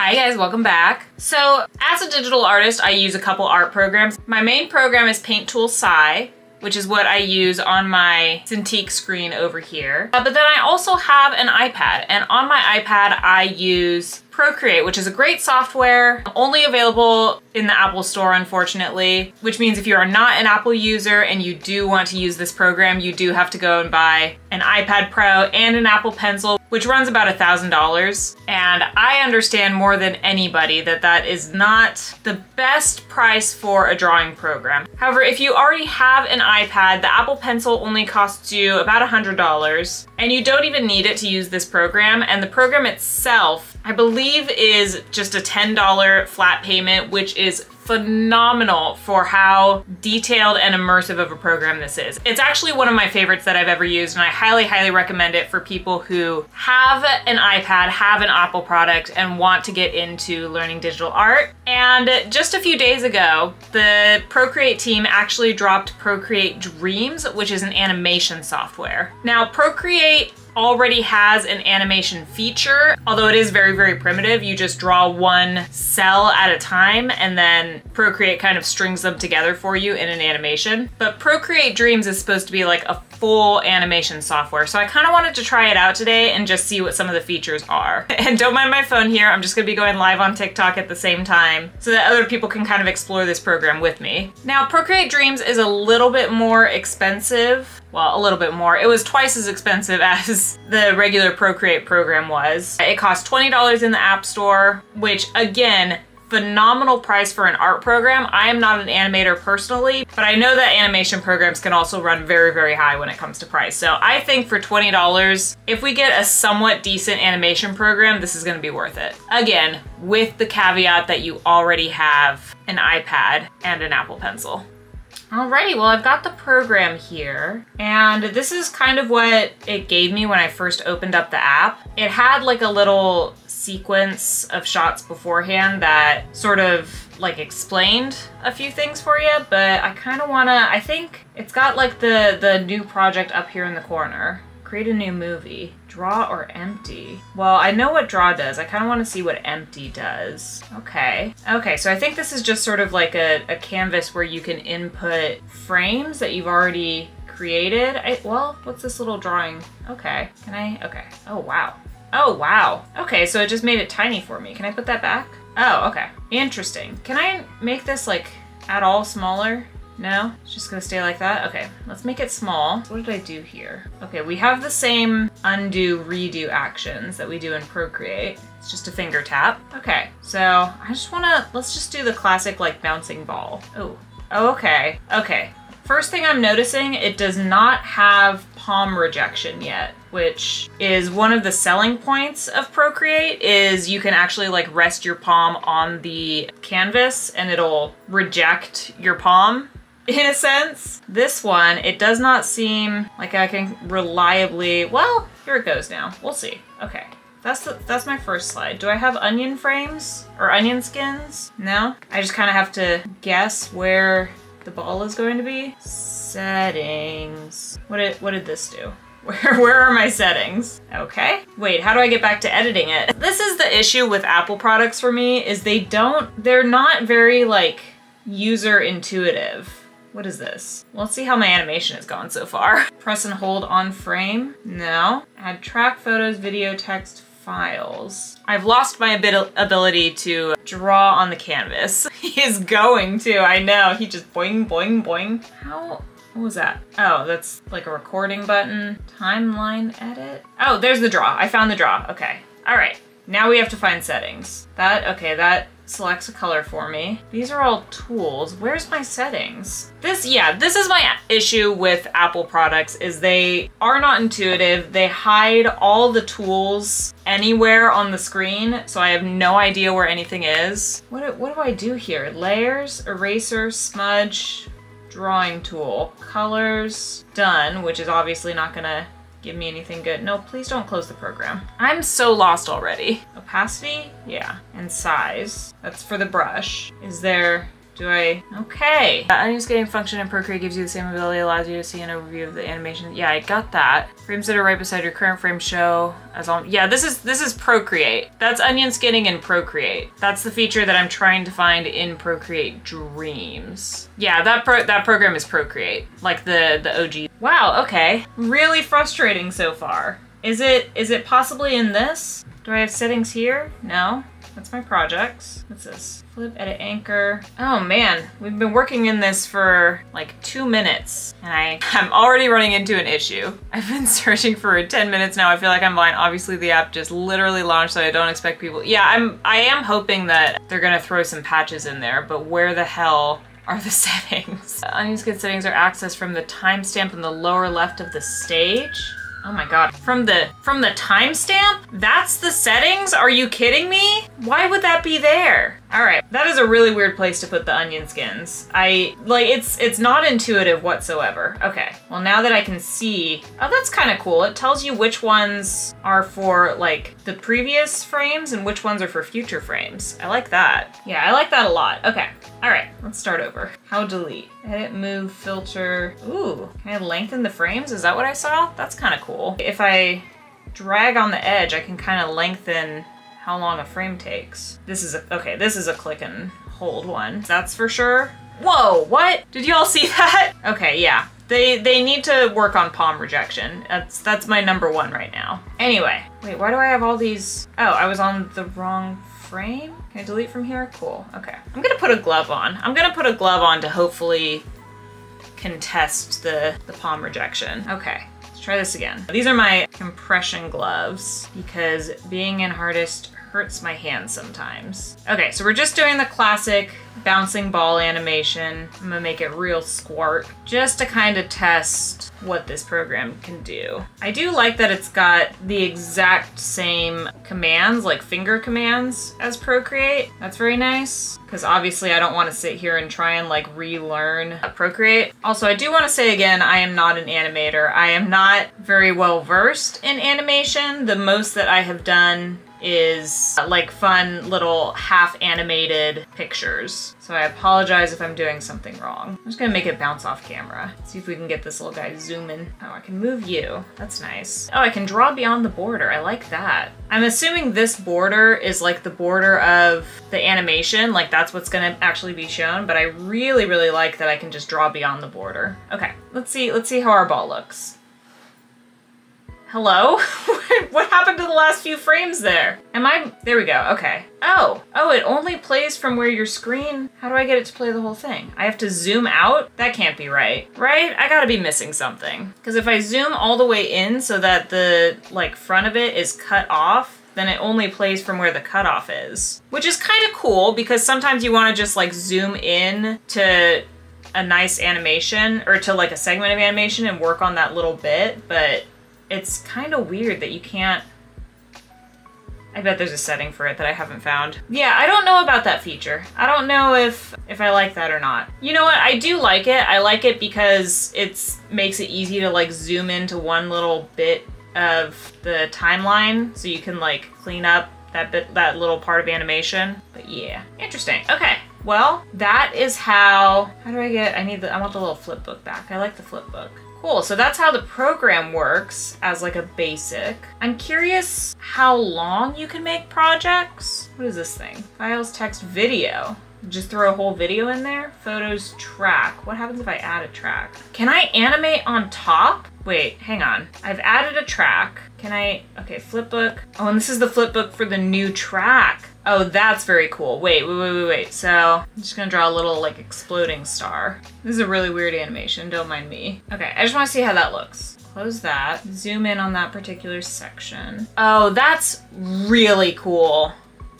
Hi guys, welcome back. So as a digital artist, I use a couple art programs. My main program is Paint Tool Sci, which is what I use on my Cintiq screen over here. But then I also have an iPad, and on my iPad I use Procreate, which is a great software, only available in the Apple Store, unfortunately, which means if you are not an Apple user and you do want to use this program, you do have to go and buy an iPad Pro and an Apple Pencil, which runs about $1,000. And I understand more than anybody that that is not the best price for a drawing program. However, if you already have an iPad, the Apple Pencil only costs you about $100, and you don't even need it to use this program. And the program itself, I believe, is just a $10 flat payment, which is phenomenal for how detailed and immersive of a program this is. It's actually one of my favorites that I've ever used, and I highly, highly recommend it for people who have an iPad, have an Apple product, and want to get into learning digital art. And just a few days ago, the Procreate team actually dropped Procreate Dreams, which is an animation software. Now, Procreate already has an animation feature, although it is very, very primitive. You just draw one cell at a time, and then Procreate kind of strings them together for you in an animation. But Procreate Dreams is supposed to be like a full animation software. So I kind of wanted to try it out today and just see what some of the features are. And don't mind my phone here, I'm just gonna be going live on TikTok at the same time so that other people can kind of explore this program with me. Now, Procreate Dreams is a little bit more expensive. Well, a little bit more. It was twice as expensive as the regular Procreate program was. It cost $20 in the App Store, which again, phenomenal price for an art program. I am not an animator personally, but I know that animation programs can also run very, very high when it comes to price. So I think for $20, if we get a somewhat decent animation program, this is gonna be worth it. Again, with the caveat that you already have an iPad and an Apple Pencil. Alrighty, well, I've got the program here, and this is kind of what it gave me when I first opened up the app. It had like a little sequence of shots beforehand that sort of like explained a few things for you, but I kind of wanna, I think it's got like the new project up here in the corner. Create a new movie. Draw or empty? Well, I know what draw does. I kind of want to see what empty does. Okay. Okay, so I think this is just sort of like a canvas where you can input frames that you've already created. Well, what's this little drawing? Okay, can I? Okay. Oh, wow. Oh, wow. Okay, so it just made it tiny for me. Can I put that back? Oh, okay. Interesting. Can I make this like at all smaller? No? It's just gonna stay like that? Okay, let's make it small. What did I do here? Okay, we have the same undo, redo actions that we do in Procreate. It's just a finger tap. Okay, so I just wanna, let's just do the classic like bouncing ball. Oh, okay, okay. First thing I'm noticing, it does not have palm rejection yet, which is one of the selling points of Procreate, is you can actually like rest your palm on the canvas and it'll reject your palm. In a sense. This one, it does not seem like I can reliably, well, here it goes now. We'll see. Okay. That's my first slide. Do I have onion frames or onion skins? No? I just kind of have to guess where the ball is going to be. Settings. What did this do? Where are my settings? Okay. Wait, how do I get back to editing it? This is the issue with Apple products for me, is they're not very like user intuitive. What is this? Let's see how my animation has gone so far. Press and hold on frame. No. Add track photos, video, text, files. I've lost my ability to draw on the canvas. He is going to, I know. He just boing, boing, boing. How? What was that? Oh, that's like a recording button. Timeline edit. Oh, there's the draw. I found the draw. Okay. All right. Now we have to find settings. That selects a color for me. These are all tools. Where's my settings? This is my issue with Apple products, is they are not intuitive. They hide all the tools anywhere on the screen, so I have no idea where anything is. What do I do here? Layers, eraser, smudge, drawing tool, colors, done, which is obviously not gonna give me anything good. No, please don't close the program. I'm so lost already. Opacity? Yeah. And size. That's for the brush. Okay. The onion scanning function in Procreate gives you the same ability, allows you to see an overview of the animation. Yeah, I got that. Frames that are right beside your current frame show as all, yeah, this is Procreate. That's onion scanning in Procreate. That's the feature that I'm trying to find in Procreate Dreams. Yeah, that program is Procreate, like the OG. Wow, okay. Really frustrating so far. Is it possibly in this? Do I have settings here? No. That's my projects. What's this? Flip, edit, anchor. Oh man, we've been working in this for like 2 minutes and I'm already running into an issue. I've been searching for 10 minutes now. I feel like I'm blind. Obviously the app just literally launched, so I don't expect people. Yeah, I am hoping that they're gonna throw some patches in there, but where the hell are the settings? Onion skin settings are accessed from the timestamp in the lower left of the stage. Oh my god. From the timestamp? That's the settings? Are you kidding me? Why would that be there? All right, that is a really weird place to put the onion skins. It's not intuitive whatsoever. Okay, well now that I can see, oh, that's kind of cool. It tells you which ones are for like the previous frames and which ones are for future frames. I like that. Yeah, I like that a lot. Okay, all right, let's start over. How delete? Edit, move, filter. Ooh, can I lengthen the frames? Is that what I saw? That's kind of cool. If I drag on the edge, I can kind of lengthen how long a frame takes. This is a click and hold one. That's for sure. Whoa, what? Did y'all see that? Okay, yeah. They need to work on palm rejection. That's my #1 right now. Anyway, wait, why do I have all these? Oh, I was on the wrong frame? Can I delete from here? Cool, okay. I'm gonna put a glove on. I'm gonna put a glove on to hopefully contest the palm rejection. Okay. Try this again. These are my compression gloves because being an artist hurts my hands sometimes. Okay, so we're just doing the classic bouncing ball animation. I'm gonna make it real squirt just to kind of test what this program can do. I do like that it's got the exact same commands, like finger commands, as Procreate. That's very nice, because obviously I don't want to sit here and try and like relearn Procreate. Also, I do want to say again, I am not an animator. I am not very well versed in animation. The most that I have done is like fun little half animated pictures. So I apologize if I'm doing something wrong. I'm just gonna make it bounce off camera. See if we can get this little guy zooming. Oh, I can move you. That's nice. Oh, I can draw beyond the border. I like that. I'm assuming this border is like the border of the animation, like that's what's gonna actually be shown, but I really, really like that I can just draw beyond the border. Okay, let's see how our ball looks. Hello? What happened to the last few frames there? There we go, okay. Oh, it only plays from where your screen, how do I get it to play the whole thing? I have to zoom out? That can't be right, right? I gotta be missing something. Because if I zoom all the way in so that the like front of it is cut off, then it only plays from where the cutoff is. Which is kind of cool because sometimes you wanna just like zoom in to a nice animation or to like a segment of animation and work on that little bit, but it's kind of weird that you can't. I bet there's a setting for it that I haven't found. Yeah, I don't know about that feature. I don't know if I like that or not. You know what, I do like it. I like it because it makes it easy to like zoom into one little bit of the timeline so you can like clean up that little part of animation. But yeah, interesting. Okay, well, that is how do I get, I want the little flip book back. I like the flip book. Cool, so that's how the program works as like a basic. I'm curious how long you can make projects. What is this thing? Files, text, video. Just throw a whole video in there? Photos, track. What happens if I add a track? Can I animate on top? Wait, hang on. I've added a track. Can I, okay, flipbook. Oh, and this is the flipbook for the new track. Oh, that's very cool. Wait. So I'm just gonna draw a little like exploding star. This is a really weird animation, don't mind me. Okay, I just wanna see how that looks. Close that, zoom in on that particular section. Oh, that's really cool.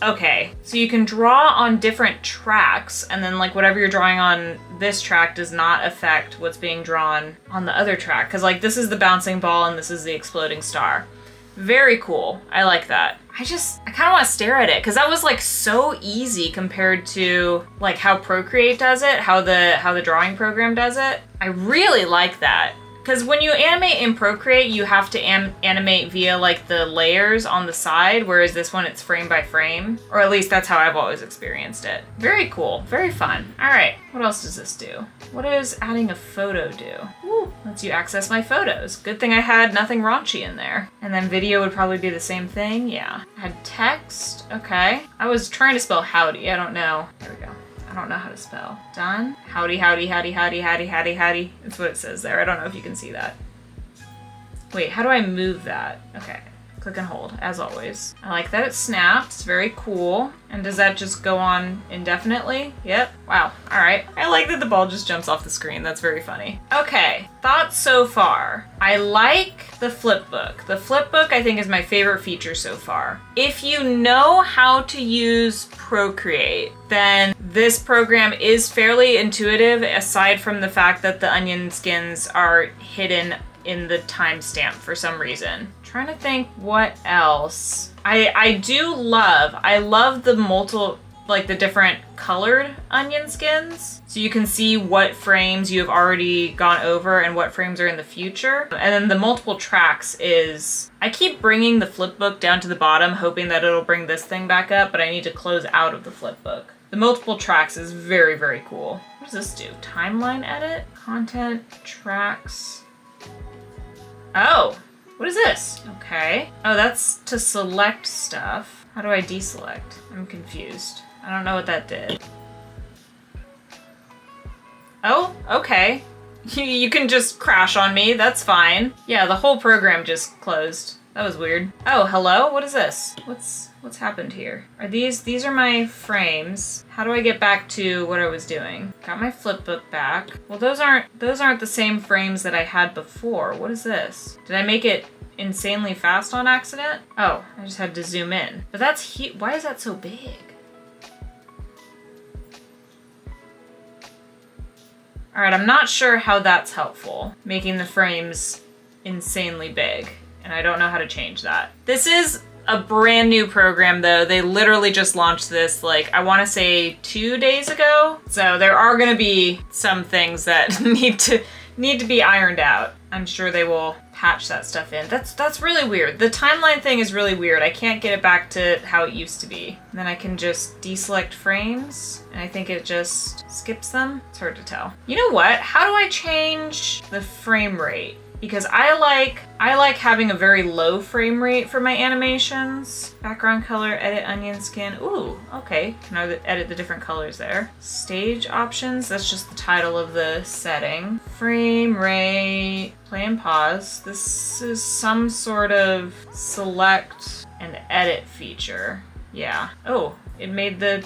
Okay, so you can draw on different tracks and then like whatever you're drawing on this track does not affect what's being drawn on the other track. Cause like this is the bouncing ball and this is the exploding star. Very cool, I like that. I kinda wanna stare at it cause that was like so easy compared to like how Procreate does it, how the drawing program does it. I really like that. because when you animate in Procreate, you have to animate via like the layers on the side, whereas this one it's frame by frame, or at least that's how I've always experienced it. Very cool, very fun. All right, what else does this do? What does adding a photo do? Ooh, lets you access my photos. Good thing I had nothing raunchy in there. And then video would probably be the same thing, yeah. Add text, okay. I was trying to spell howdy, I don't know. There we go. I don't know how to spell. Done. Howdy, howdy, howdy, howdy, howdy, howdy, howdy. That's what it says there. I don't know if you can see that. Wait, how do I move that? Okay, click and hold, as always. I like that it snaps, very cool. And does that just go on indefinitely? Yep, wow, all right. I like that the ball just jumps off the screen, that's very funny. Okay, thoughts so far. I like the flip book. The flip book I think is my favorite feature so far. If you know how to use Procreate, then this program is fairly intuitive, aside from the fact that the onion skins are hidden in the timestamp for some reason. Trying to think what else. I love the multiple, like the different colored onion skins. So you can see what frames you have already gone over and what frames are in the future. And then the multiple tracks is, I keep bringing the flip book down to the bottom, hoping that it'll bring this thing back up, but I need to close out of the flip book. The multiple tracks is very, very cool. What does this do? Timeline edit? Content, tracks. Oh, what is this? Okay. Oh, that's to select stuff. How do I deselect? I'm confused. I don't know what that did. Oh, okay. You can just crash on me, that's fine. Yeah, the whole program just closed. That was weird. Oh, hello? What is this? What's happened here? These are my frames. How do I get back to what I was doing? Got my flip book back. Well, those aren't the same frames that I had before. What is this? Did I make it insanely fast on accident? Oh, I just had to zoom in. But that's why is that so big? All right, I'm not sure how that's helpful, making the frames insanely big, and I don't know how to change that. This is a brand new program though. They literally just launched this, like, I wanna say 2 days ago. So there are gonna be some things that need to be ironed out. I'm sure they will patch that stuff in. That's really weird. The timeline thing is really weird. I can't get it back to how it used to be. And then I can just deselect frames, and I think it just skips them. It's hard to tell. You know what? How do I change the frame rate? Because I like having a very low frame rate for my animations. Background color, edit onion skin. Ooh, okay. Can I edit the different colors there? Stage options, that's just the title of the setting. Frame rate, play and pause. This is some sort of select and edit feature. Yeah. Oh, it made the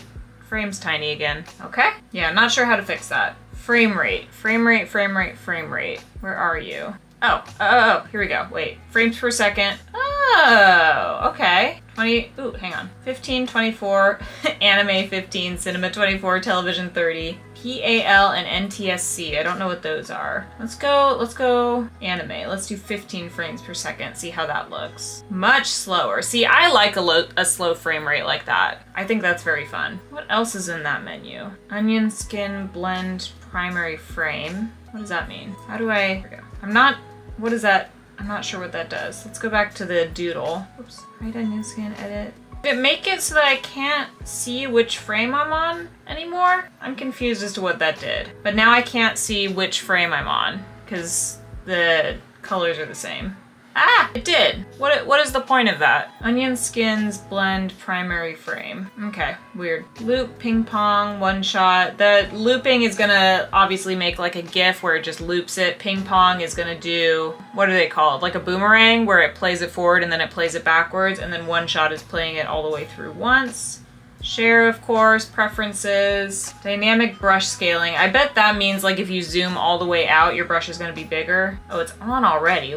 frames tiny again. Okay. Yeah, I'm not sure how to fix that. Frame rate, frame rate, frame rate, frame rate. Where are you? Oh, here we go. Wait, frames per second. Oh, okay. 20, ooh, hang on. 15, 24, anime 15, cinema 24, television 30, PAL and NTSC. I don't know what those are. Let's go anime. Let's do 15 frames per second, see how that looks. Much slower. See, I like a slow frame rate like that. I think that's very fun. What else is in that menu? Onion skin blend primary frame. What does that mean? How do I, here we go. What is that? I'm not sure what that does. Let's go back to the doodle. Oops, right onion skin edit. Did it make it so that I can't see which frame I'm on anymore? I'm confused as to what that did. But now I can't see which frame I'm on because the colors are the same. Ah, it did. What is the point of that? Onion skins blend primary frame. Okay, weird. Loop, ping pong, one shot. The looping is gonna obviously make like a GIF where it just loops it. Ping pong is gonna do, what are they called? Like a boomerang where it plays it forward and then it plays it backwards, and then one shot is playing it all the way through once. Share, of course, preferences, dynamic brush scaling. I bet that means like if you zoom all the way out, your brush is gonna be bigger. Oh, it's on already.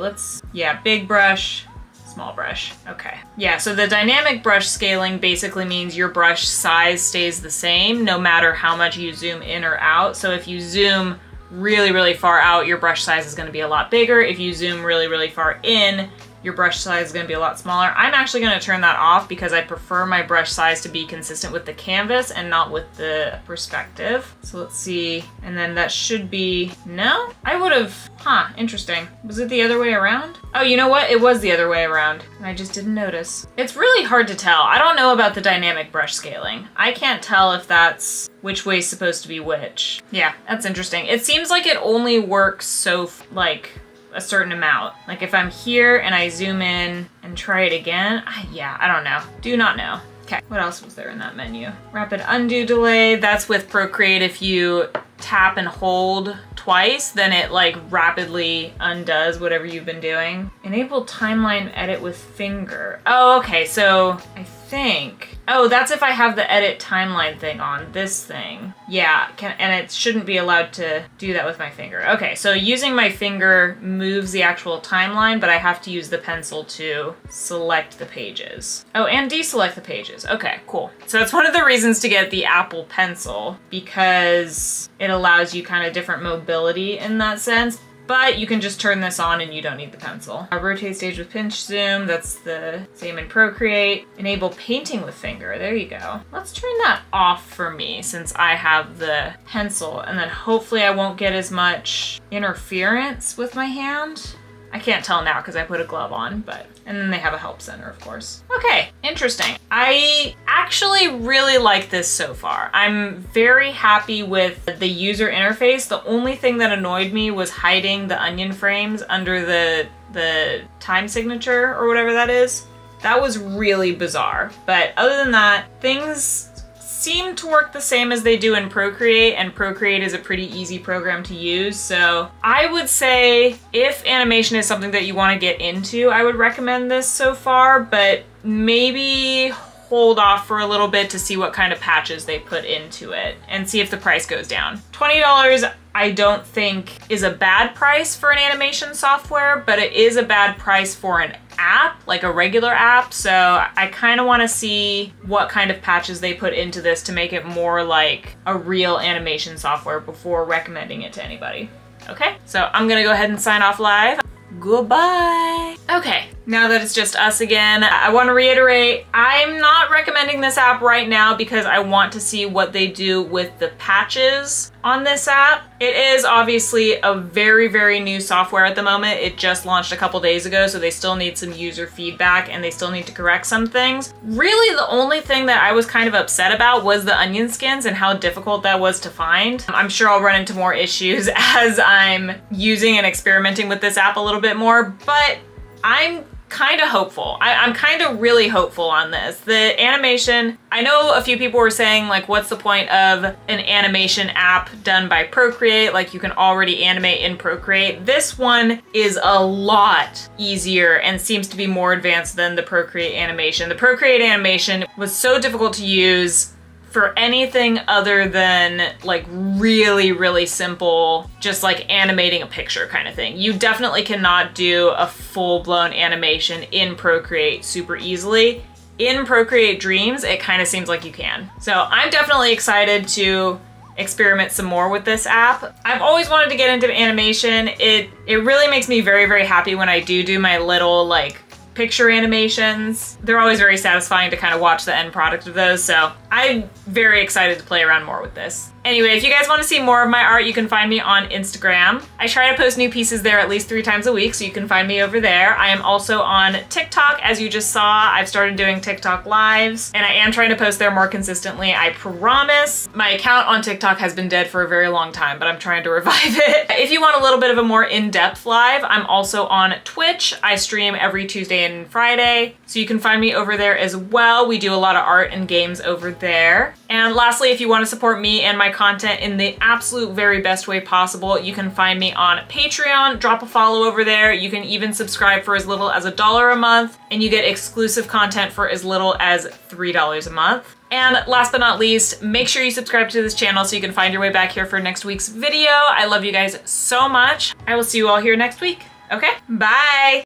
Yeah, big brush, small brush. Okay. Yeah, so the dynamic brush scaling basically means your brush size stays the same no matter how much you zoom in or out. So if you zoom really, really far out, your brush size is gonna be a lot bigger. If you zoom really, really far in, your brush size is gonna be a lot smaller. I'm actually gonna turn that off because I prefer my brush size to be consistent with the canvas and not with the perspective. So let's see, and then that should be, no? I would have, interesting. Was it the other way around? Oh, you know what? It was the other way around. And I just didn't notice. It's really hard to tell. I don't know about the dynamic brush scaling. I can't tell if that's which way is supposed to be which. Yeah, that's interesting. It seems like it only works so, like, a certain amount. Like if I'm here and I zoom in and try it again, yeah, I don't know. Do not know. Okay, what else was there in that menu? Rapid undo delay, that's with Procreate. If you tap and hold twice, then it like rapidly undoes whatever you've been doing. Enable timeline edit with finger. Oh, okay, so I think, oh, that's if I have the edit timeline thing on this thing. Yeah, and it shouldn't be allowed to do that with my finger. Okay, so using my finger moves the actual timeline, but I have to use the pencil to select the pages. Oh, and deselect the pages. Okay, cool. So that's one of the reasons to get the Apple Pencil, because it allows you kind of different mobility in that sense. But you can just turn this on and you don't need the pencil. Rotate stage with pinch zoom, that's the same in Procreate. Enable painting with finger, there you go. Let's turn that off for me since I have the pencil, and then hopefully I won't get as much interference with my hand. I can't tell now because I put a glove on, but, and then they have a help center, of course. Okay, interesting. I actually really like this so far. I'm very happy with the user interface. The only thing that annoyed me was hiding the onion frames under the time signature or whatever that is. That was really bizarre. But other than that, things seem to work the same as they do in Procreate, and Procreate is a pretty easy program to use. So I would say if animation is something that you want to get into, I would recommend this so far, but maybe hold off for a little bit to see what kind of patches they put into it and see if the price goes down. $20 I don't think is a bad price for an animation software, but it is a bad price for an app, like a regular app. So I kind of want to see what kind of patches they put into this to make it more like a real animation software before recommending it to anybody. Okay, so I'm gonna go ahead and sign off live. Goodbye. Okay, now that it's just us again, I want to reiterate, I'm not recommending this app right now because I want to see what they do with the patches on this app. It is obviously a very, very new software at the moment. It just launched a couple days ago, so they still need some user feedback and they still need to correct some things. Really, the only thing that I was kind of upset about was the onion skins and how difficult that was to find. I'm sure I'll run into more issues as I'm using and experimenting with this app a little bit more, but I'm kind of hopeful. I'm kind of really hopeful on this. The animation, I know a few people were saying like, what's the point of an animation app done by Procreate? Like you can already animate in Procreate. This one is a lot easier and seems to be more advanced than the Procreate animation. The Procreate animation was so difficult to use for anything other than like really, really simple, just like animating a picture kind of thing. You definitely cannot do a full-blown animation in Procreate super easily. In Procreate Dreams, it kind of seems like you can. So I'm definitely excited to experiment some more with this app. I've always wanted to get into animation. It really makes me very, very happy when I do my little like picture animations. They're always very satisfying to kind of watch the end product of those, so I'm very excited to play around more with this. Anyway, if you guys want to see more of my art, you can find me on Instagram. I try to post new pieces there at least 3 times a week, so you can find me over there. I am also on TikTok, as you just saw. I've started doing TikTok lives, and I am trying to post there more consistently, I promise. My account on TikTok has been dead for a very long time, but I'm trying to revive it. If you want a little bit of a more in-depth live, I'm also on Twitch. I stream every Tuesday and Friday, so you can find me over there as well. We do a lot of art and games over there. And lastly, if you want to support me and my content in the absolute very best way possible, you can find me on Patreon. Drop a follow over there. You can even subscribe for as little as $1 a month, and you get exclusive content for as little as $3 a month. And last but not least, make sure you subscribe to this channel so you can find your way back here for next week's video. I love you guys so much. I will see you all here next week. Okay, bye.